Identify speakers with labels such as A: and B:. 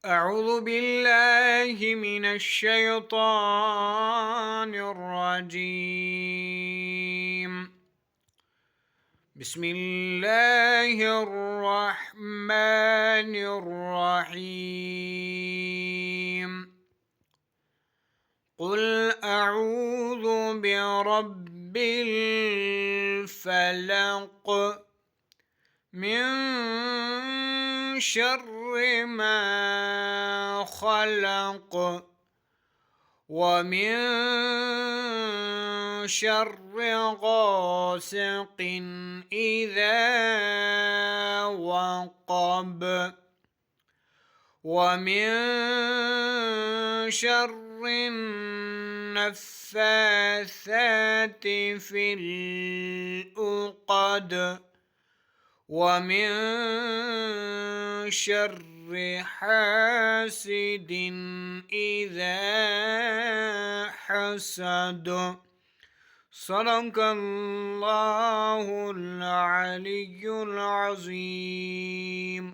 A: أعوذ بالله من الشيطان الرجيم. بسم الله الرحمن الرحيم. قل أعوذ برب الفلق من شر ما خلق ومن شر غاسق إذا وقب ومن شر النفاثات في العقد ومن شر حاسد إذا حسد. صدق الله العلي العظيم.